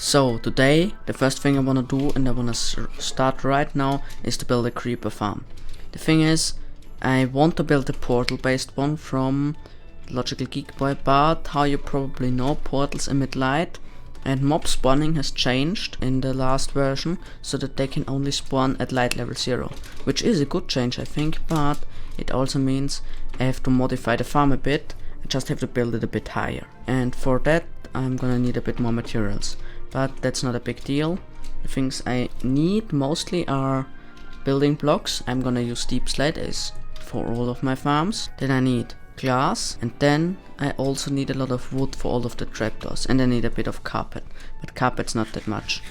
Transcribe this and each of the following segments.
So today the first thing I wanna do, and I wanna start right now, is to build a creeper farm. The thing is, I want to build a portal based one from Logical Geek Boy, but how you probably know, portals emit light and mob spawning has changed in the last version so that they can only spawn at light level 0, which is a good change I think, but it also means I have to modify the farm a bit. I just have to build it a bit higher, and for that I'm gonna need a bit more materials, but that's not a big deal. The things I need mostly are building blocks. I'm gonna use deep slate as for all of my farms. Then I need glass, and then I also need a lot of wood for all of the trapdoors, and I need a bit of carpet, but carpet's not that much.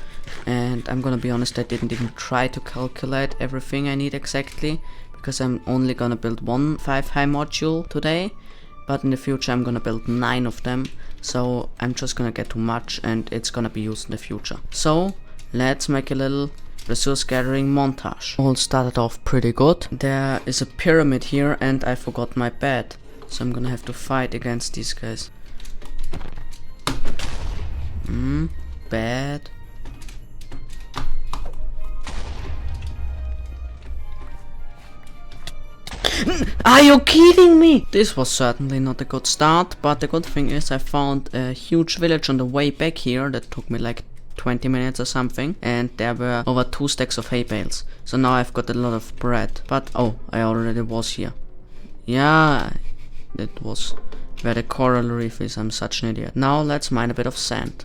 And I'm gonna be honest, I didn't even try to calculate everything I need exactly, because I'm only gonna build one 5 high module today, but in the future I'm gonna build 9 of them, so I'm just gonna get too much and it's gonna be used in the future. So let's make a little resource gathering montage. All started off pretty good. There is a pyramid here and I forgot my bed, so I'm gonna have to fight against these guys. Bad. Are you kidding me? This was certainly not a good start, but the good thing is I found a huge village on the way back here that took me like 20 minutes or something, and there were over 2 stacks of hay bales. So now I've got a lot of bread, but oh, I already was here. Yeah, that was where the coral reef is. I'm such an idiot. Now let's mine a bit of sand.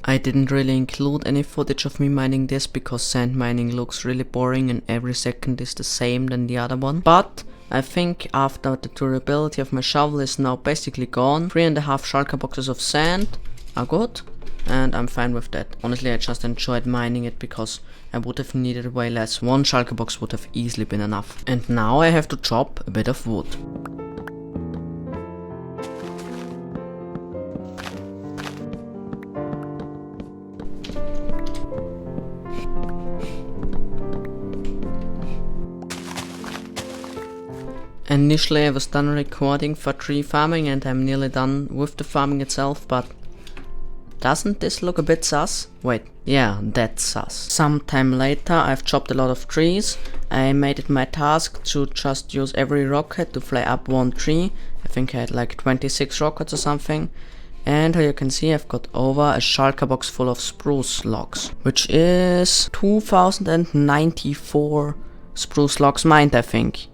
I didn't really include any footage of me mining this because sand mining looks really boring and every second is the same than the other one. But I think after the durability of my shovel is now basically gone, 3.5 shulker boxes of sand are good, and I'm fine with that. Honestly, I just enjoyed mining it because I would have needed way less. 1 shulker box would have easily been enough. And now I have to chop a bit of wood. Initially I was done recording for tree farming and I'm nearly done with the farming itself, but doesn't this look a bit sus? Wait, yeah, that's sus. Sometime later I've chopped a lot of trees. I made it my task to just use every rocket to fly up 1 tree. I think I had like 26 rockets or something. And here you can see I've got over a shulker box full of spruce logs, which is 2094 spruce logs mined, I think,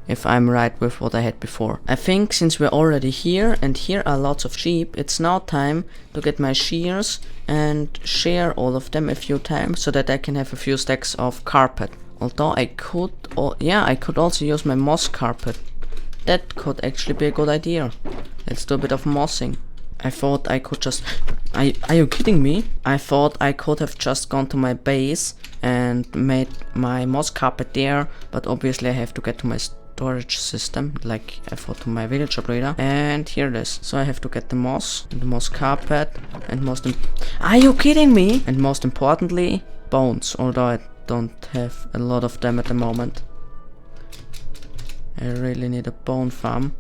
if I'm right with what I had before. I think since we're already here and here are lots of sheep, it's now time to get my shears and shear all of them a few times so that I can have a few stacks of carpet. Although I could, I could also use my moss carpet. That could actually be a good idea. Let's do a bit of mossing. I thought I could just... Are you kidding me? I thought I could have just gone to my base and made my moss carpet there, but obviously I have to get to my storage system, like I thought to my villager breeder, and here it is. So I have to get the moss and the moss carpet and are you kidding me? And most importantly, bones, although I don't have a lot of them at the moment. I really need a bone farm.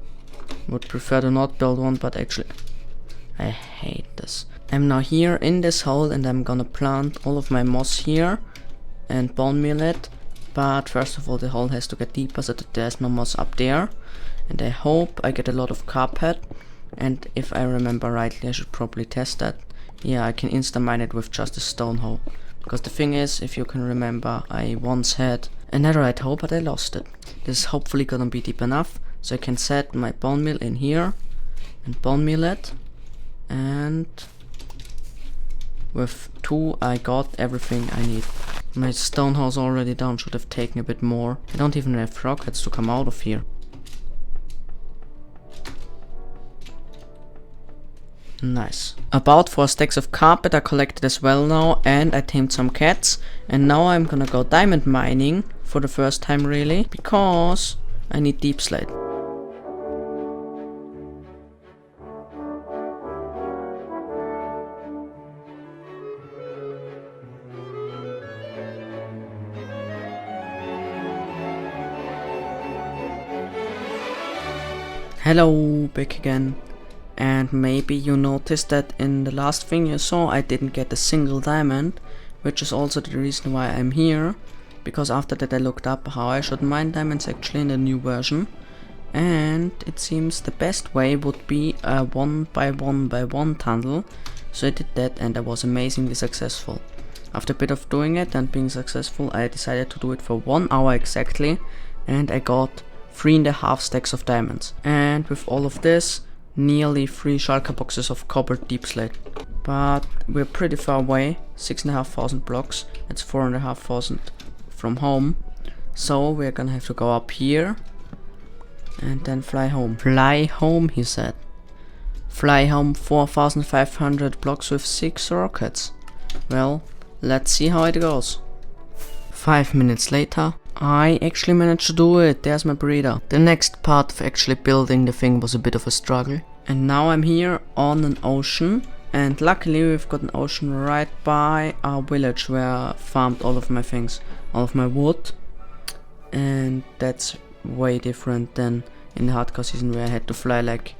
Would prefer to not build one, but actually I hate this. I'm now here in this hole and I'm gonna plant all of my moss here and bone meal it. But first of all the hole has to get deeper so that there's no moss up there. And I hope I get a lot of carpet. And if I remember rightly, I should probably test that. Yeah, I can insta-mine it with just a stone hoe. Because the thing is, if you can remember, I once had a netherite hoe, but I lost it. This is hopefully gonna be deep enough. So I can set my bone meal in here and bone meal it. And with 2 I got everything I need. My stone house already down, should have taken a bit more. I don't even have rockets to come out of here. Nice. About 4 stacks of carpet are collected as well now, and I tamed some cats. And now I'm gonna go diamond mining for the first time really, because I need deep slate. Hello, back again. And maybe you noticed that in the last thing you saw I didn't get a single diamond, which is also the reason why I'm here, because after that I looked up how I should mine diamonds actually in the new version, and it seems the best way would be a 1 by 1 by 1 tunnel. So I did that and I was amazingly successful. After a bit of doing it and being successful, I decided to do it for 1 hour exactly, and I got 3.5 stacks of diamonds. And with all of this, nearly 3 shulker boxes of cobbled deep slate. But we're pretty far away, 6,500 blocks, it's 4,500 from home. So we're gonna have to go up here and then fly home. Fly home, he said. Fly home 4,500 blocks with 6 rockets. Well, let's see how it goes. 5 minutes later, I actually managed to do it. There's my breeder. The next part of actually building the thing was a bit of a struggle. And now I'm here on an ocean. And luckily we've got an ocean right by our village where I farmed all of my things. All of my wood. And that's way different than in the hardcore season where I had to fly like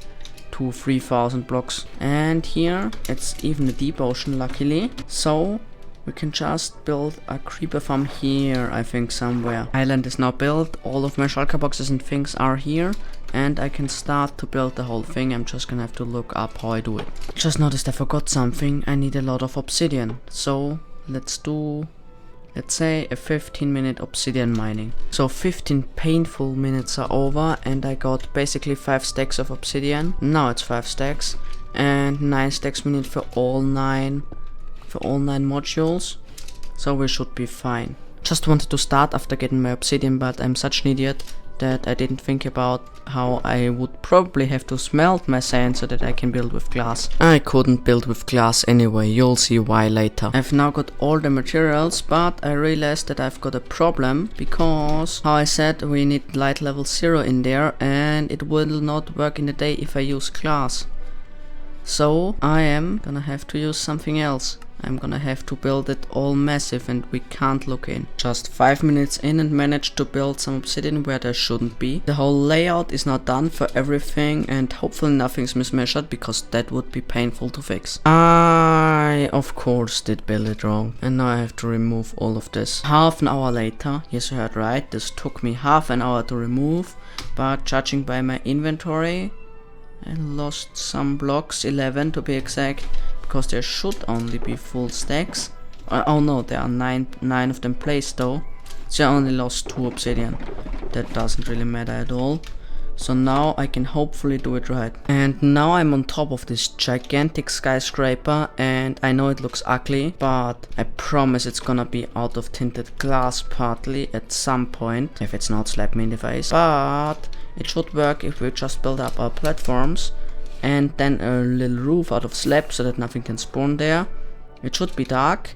2,000-3,000 blocks. And here it's even a deep ocean luckily. So we can just build a creeper farm here, I think somewhere. Island is now built, all of my shulker boxes and things are here, and I can start to build the whole thing. I'm just gonna have to look up how I do it. Just noticed I forgot something. I need a lot of obsidian. So let's do, let's say, a 15-minute obsidian mining. So 15 painful minutes are over and I got basically 5 stacks of obsidian. Now it's 5 stacks and 9 stacks we need for all 9 modules, so we should be fine. Just wanted to start after getting my obsidian, but I'm such an idiot that I didn't think about how I would probably have to smelt my sand so that I can build with glass. I couldn't build with glass anyway, you'll see why later. I've now got all the materials, but I realized that I've got a problem because, how I said, we need light level 0 in there and it will not work in the day if I use glass. So I am gonna have to use something else. I'm gonna have to build it all massive and we can't look in. Just 5 minutes in and managed to build some obsidian where there shouldn't be. The whole layout is not done for everything and hopefully nothing's mismeasured because that would be painful to fix. I of course did build it wrong and now I have to remove all of this. Half an hour later, yes you heard right, this took me half an hour to remove, but judging by my inventory I lost some blocks, 11 to be exact, because there should only be full stacks. Oh no, there are 9 of them placed though, so I only lost 2 obsidian. That doesn't really matter at all. So now I can hopefully do it right. And now I'm on top of this gigantic skyscraper and I know it looks ugly, but I promise it's gonna be out of tinted glass partly at some point. If it's not, slap me in the face. But it should work if we just build up our platforms and then a little roof out of slab so that nothing can spawn there. It should be dark,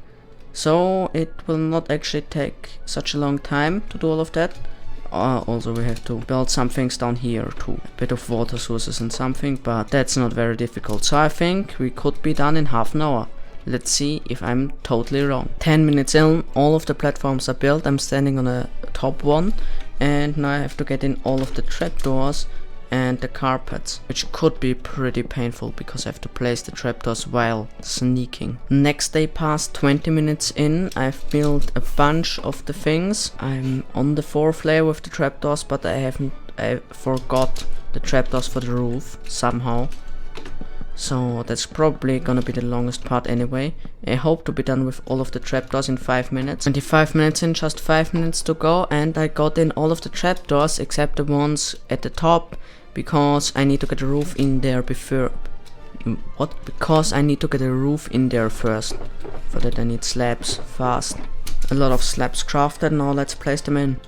so it will not actually take such a long time to do all of that. Also we have to build some things down here too. A bit of water sources and something, but that's not very difficult. So I think we could be done in half an hour. Let's see if I'm totally wrong. 10 minutes in, all of the platforms are built. I'm standing on a top one and now I have to get in all of the trapdoors and the carpets, which could be pretty painful because I have to place the trapdoors while sneaking. Next day passed, 20 minutes in, I've built a bunch of the things. I'm on the 4th layer with the trapdoors, but I forgot the trapdoors for the roof somehow. So that's probably gonna be the longest part anyway. I hope to be done with all of the trapdoors in 5 minutes. 25 minutes in, just 5 minutes to go, and I got in all of the trapdoors except the ones at the top, because I need to get a roof in there before. What? Because I need to get a roof in there first. For that I need slabs fast. A lot of slabs crafted, now let's place them in.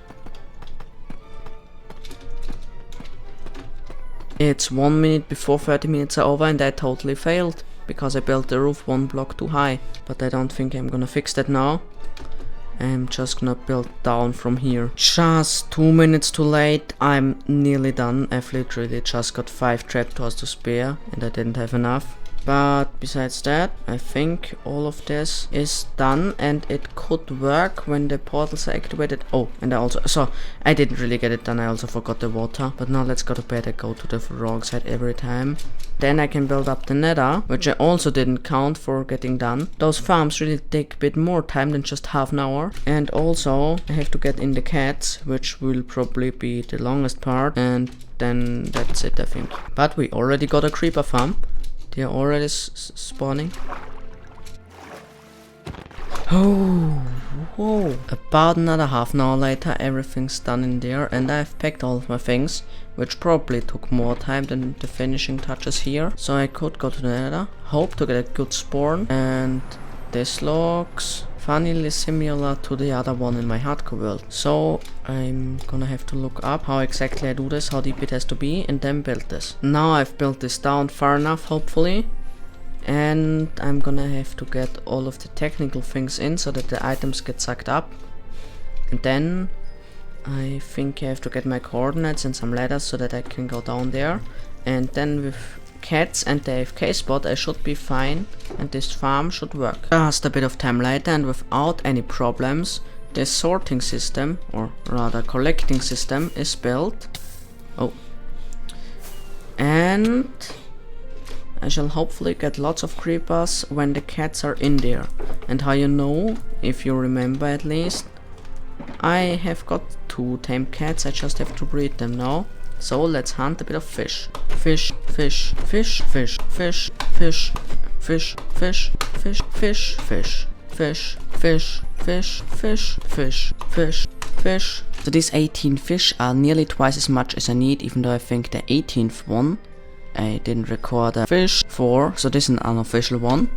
It's 1 minute before 30 minutes are over and I totally failed, because I built the roof 1 block too high. But I don't think I'm gonna fix that now. I'm just gonna build down from here. Just 2 minutes too late, I'm nearly done. I've literally just got 5 trapdoors to spare and I didn't have enough. But besides that, I think all of this is done, and it could work when the portals are activated. Oh, and I didn't really get it done. I also forgot the water. But now let's go to bed. I go to the wrong side every time. Then I can build up the nether, which I also didn't count for getting done. Those farms really take a bit more time than just half an hour. And also, I have to get in the cats, which will probably be the longest part. And then that's it, I think. But we already got a creeper farm. They are already spawning. Oh, whoa. About another half an hour later, everything's done in there, and I've packed all of my things, which probably took more time than the finishing touches here. So I could go to the nether, hope to get a good spawn, and this looks funnily similar to the other one in my hardcore world. So I'm gonna have to look up how exactly I do this, how deep it has to be, and then build this. Now I've built this down far enough, hopefully. And I'm gonna have to get all of the technical things in so that the items get sucked up. And then I think I have to get my coordinates and some ladders so that I can go down there. And then with cats and the AFK spot I should be fine, and this farm should work. Just a bit of time later, and without any problems, this sorting system, or rather collecting system, is built. Oh. And I shall hopefully get lots of creepers when the cats are in there. And how you know, if you remember at least, I have got 2 tame cats, I just have to breed them now. So let's hunt a bit of fish. Fish, fish, fish, fish, fish, fish, fish, fish, fish, fish, fish, fish, fish, fish, fish, fish, fish, fish. So these 18 fish are nearly twice as much as I need, even though I think the 18th one I didn't record a fish for, so this is an unofficial one.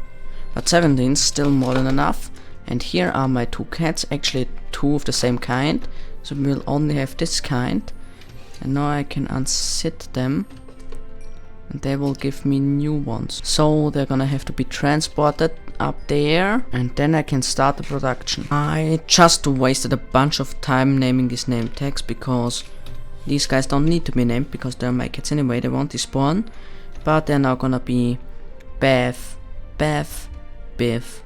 But 17 is still more than enough. And here are my 2 cats, actually 2 of the same kind. So we'll only have this kind. And now I can unsit them. And they will give me new ones. So they're gonna have to be transported up there. And then I can start the production. I just wasted a bunch of time naming these name tags, because these guys don't need to be named because they're my cats anyway, they won't despawn. But they're now gonna be Beth, Biff, Boff,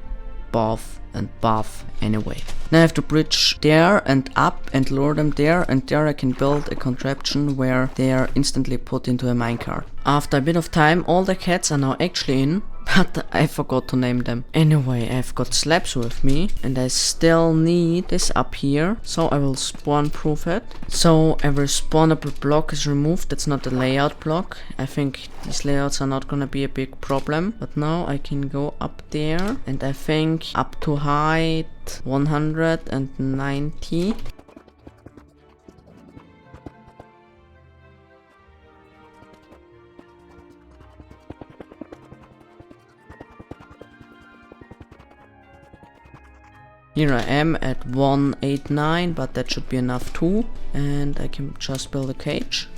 and Buff anyway. Now I have to bridge there and up and lure them there, and there I can build a contraption where they are instantly put into a minecart. After a bit of time, all the cats are now actually in, but I forgot to name them. Anyway, I've got slabs with me, and I still need this up here, so I will spawn proof it. So every spawnable block is removed. That's not the layout block. I think these layouts are not gonna be a big problem. But now I can go up there, and I think up to height 190. Here I am at 189, but that should be enough too. And I can just build a cage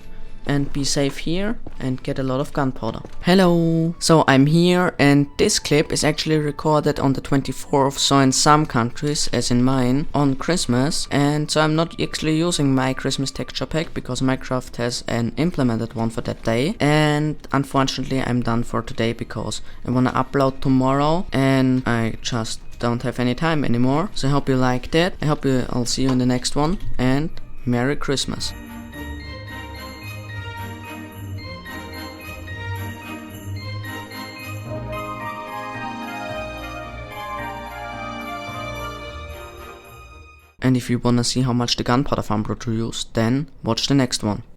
and be safe here and get a lot of gunpowder. Hello! So I'm here, and this clip is actually recorded on the 24th, so in some countries, as in mine, on Christmas. And so I'm not actually using my Christmas texture pack because Minecraft has an implemented one for that day. And unfortunately I'm done for today because I wanna upload tomorrow and I just don't have any time anymore. So I hope you liked it. I'll see you in the next one, and Merry Christmas. And if you wanna see how much the Gunpowder Farm produced, then watch the next one.